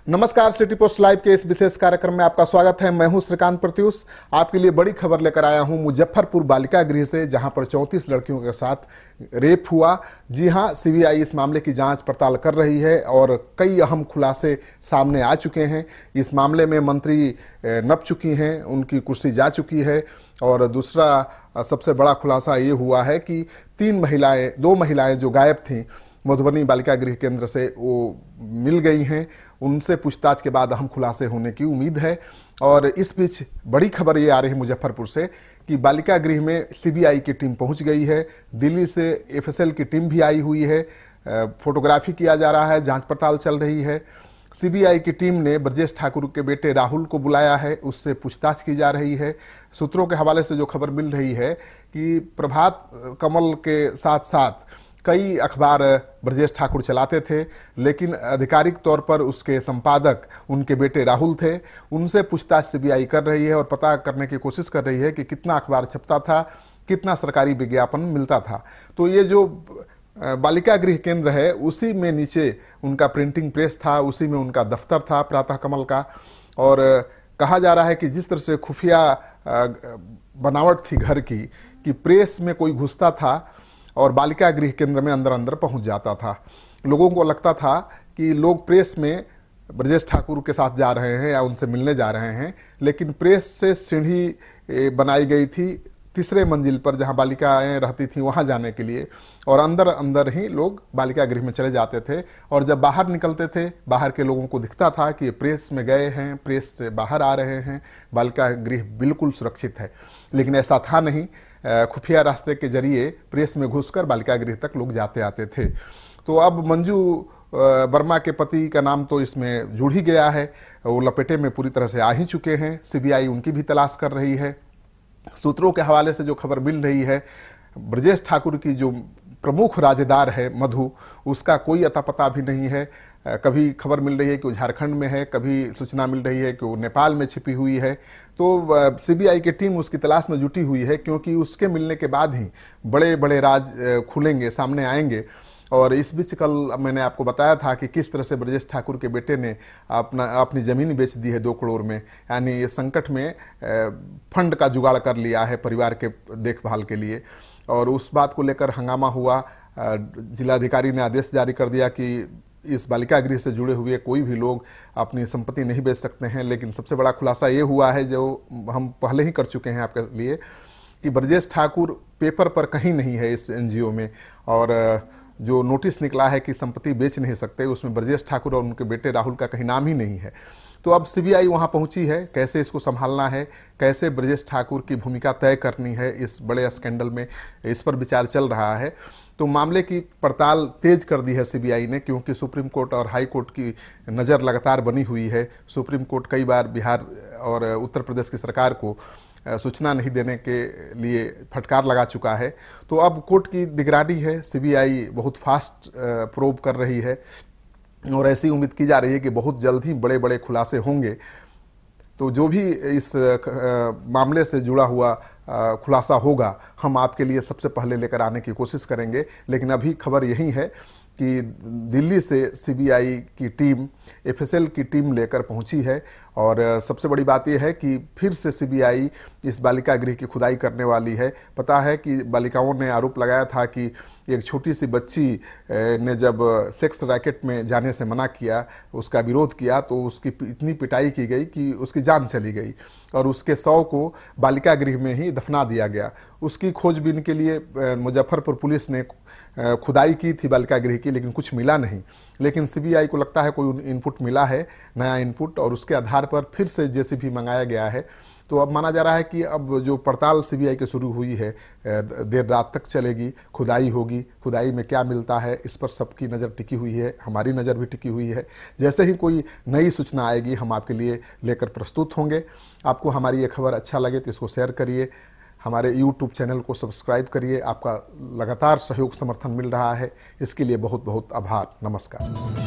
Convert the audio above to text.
नमस्कार, city post live के इस विशेष कार्यक्रम में आपका स्वागत है। मैं हूं श्रीकांत प्रत्युष। आपके लिए बड़ी खबर लेकर आया हूं मुजफ्फरपुर बालिका गृह से, जहां पर 34 लड़कियों के साथ रेप हुआ। जी हां, सीबीआई इस मामले की जांच पड़ताल कर रही है और कई अहम खुलासे सामने आ चुके हैं। इस मामले में मंत्री नप चुकी हैं, उनकी कुर्सी जा चुकी है। और दूसरा सबसे बड़ा खुलासा ये हुआ है कि दो महिलाएं जो गायब थीं मधुबनी बालिका गृह केंद्र से, वो मिल गई हैं। उनसे पूछताछ के बाद अहम खुलासे होने की उम्मीद है। और इस बीच बड़ी खबर ये आ रही है मुजफ्फरपुर से कि बालिका गृह में सीबीआई की टीम पहुंच गई है। दिल्ली से एफएसएल की टीम भी आई हुई है। फोटोग्राफी किया जा रहा है, जांच पड़ताल चल रही है। सीबीआई की टीम ने ब्रजेश ठाकुर के बेटे राहुल को बुलाया है, उससे पूछताछ की जा रही है। सूत्रों के हवाले से जो खबर मिल रही है कि प्रभात कमल के साथ साथ कई अखबार ब्रजेश ठाकुर चलाते थे, लेकिन आधिकारिक तौर पर उसके संपादक उनके बेटे राहुल थे। उनसे पूछताछ सीबीआई कर रही है और पता करने की कोशिश कर रही है कि कितना अखबार छपता था, कितना सरकारी विज्ञापन मिलता था। तो ये जो बालिका गृह केंद्र है, उसी में नीचे उनका प्रिंटिंग प्रेस था, उसी में उनका दफ्तर था प्रातः कमल का। और कहा जा रहा है कि जिस तरह से खुफिया बनावट थी घर की, कि प्रेस में कोई घुसता था और बालिका गृह केंद्र में अंदर अंदर पहुंच जाता था। लोगों को लगता था कि लोग प्रेस में ब्रजेश ठाकुर के साथ जा रहे हैं या उनसे मिलने जा रहे हैं, लेकिन प्रेस से सीढ़ी बनाई गई थी तीसरे मंजिल पर, जहां बालिकाएं रहती थीं वहां जाने के लिए। और अंदर अंदर ही लोग बालिका गृह में चले जाते थे। और जब बाहर निकलते थे, बाहर के लोगों को दिखता था कि प्रेस में गए हैं, प्रेस से बाहर आ रहे हैं, बालिका गृह बिल्कुल सुरक्षित है। लेकिन ऐसा था नहीं। खुफिया रास्ते के जरिए प्रेस में घुसकर बालिका गृह तक लोग जाते आते थे। तो अब मंजू वर्मा के पति का नाम तो इसमें जुड़ ही गया है, वो लपेटे में पूरी तरह से आ ही चुके हैं। सीबीआई उनकी भी तलाश कर रही है। सूत्रों के हवाले से जो खबर मिल रही है, ब्रजेश ठाकुर की जो प्रमुख राजेदार है मधु, उसका कोई अता पता भी नहीं है। कभी खबर मिल रही है कि वो झारखंड में है, कभी सूचना मिल रही है कि वो नेपाल में छिपी हुई है। तो सीबीआई की टीम उसकी तलाश में जुटी हुई है, क्योंकि उसके मिलने के बाद ही बड़े बड़े राज खुलेंगे, सामने आएंगे। और इस बीच कल मैंने आपको बताया था कि किस तरह से ब्रजेश ठाकुर के बेटे ने अपनी ज़मीन बेच दी है 2 करोड़ में। यानी ये संकट में फंड का जुगाड़ कर लिया है परिवार के देखभाल के लिए। और उस बात को लेकर हंगामा हुआ। जिलाधिकारी ने आदेश जारी कर दिया कि इस बालिका गृह से जुड़े हुए कोई भी लोग अपनी संपत्ति नहीं बेच सकते हैं। लेकिन सबसे बड़ा खुलासा ये हुआ है, जो हम पहले ही कर चुके हैं आपके लिए, कि ब्रजेश ठाकुर पेपर पर कहीं नहीं है इस एनजीओ में। और जो नोटिस निकला है कि संपत्ति बेच नहीं सकते, उसमें ब्रजेश ठाकुर और उनके बेटे राहुल का कहीं नाम ही नहीं है। तो अब सीबीआई वहां पहुंची है, कैसे इसको संभालना है, कैसे ब्रजेश ठाकुर की भूमिका तय करनी है इस बड़े स्कैंडल में, इस पर विचार चल रहा है। तो मामले की पड़ताल तेज कर दी है सीबीआई ने, क्योंकि सुप्रीम कोर्ट और हाई कोर्ट की नज़र लगातार बनी हुई है। सुप्रीम कोर्ट कई बार बिहार और उत्तर प्रदेश की सरकार को सूचना नहीं देने के लिए फटकार लगा चुका है। तो अब कोर्ट की निगरानी है, सीबीआई बहुत फास्ट प्रोब कर रही है और ऐसी उम्मीद की जा रही है कि बहुत जल्द ही बड़े बड़े खुलासे होंगे। तो जो भी इस मामले से जुड़ा हुआ खुलासा होगा, हम आपके लिए सबसे पहले लेकर आने की कोशिश करेंगे। लेकिन अभी खबर यही है कि दिल्ली से सीबीआई की टीम एफएसएल की टीम लेकर पहुंची है। और सबसे बड़ी बात यह है कि फिर से सीबीआई इस बालिका गृह की खुदाई करने वाली है। पता है कि बालिकाओं ने आरोप लगाया था कि एक छोटी सी बच्ची ने जब सेक्स रैकेट में जाने से मना किया, उसका विरोध किया, तो उसकी इतनी पिटाई की गई कि उसकी जान चली गई और उसके शव को बालिका गृह में ही दफना दिया गया। उसकी खोजबीन के लिए मुजफ्फरपुर पुलिस ने खुदाई की थी बालिका गृह की, लेकिन कुछ मिला नहीं। लेकिन सीबीआई को लगता है कोई इनपुट मिला है, नया इनपुट, और उसके आधार पर फिर से जेसीबी मंगाया गया है। तो अब माना जा रहा है कि अब जो पड़ताल सीबीआई की शुरू हुई है देर रात तक चलेगी, खुदाई होगी। खुदाई में क्या मिलता है, इस पर सबकी नज़र टिकी हुई है, हमारी नज़र भी टिकी हुई है। जैसे ही कोई नई सूचना आएगी, हम आपके लिए लेकर प्रस्तुत होंगे। आपको हमारी ये खबर अच्छा लगे तो इसको शेयर करिए, हमारे YouTube चैनल को सब्सक्राइब करिए। आपका लगातार सहयोग समर्थन मिल रहा है, इसके लिए बहुत बहुत आभार। नमस्कार।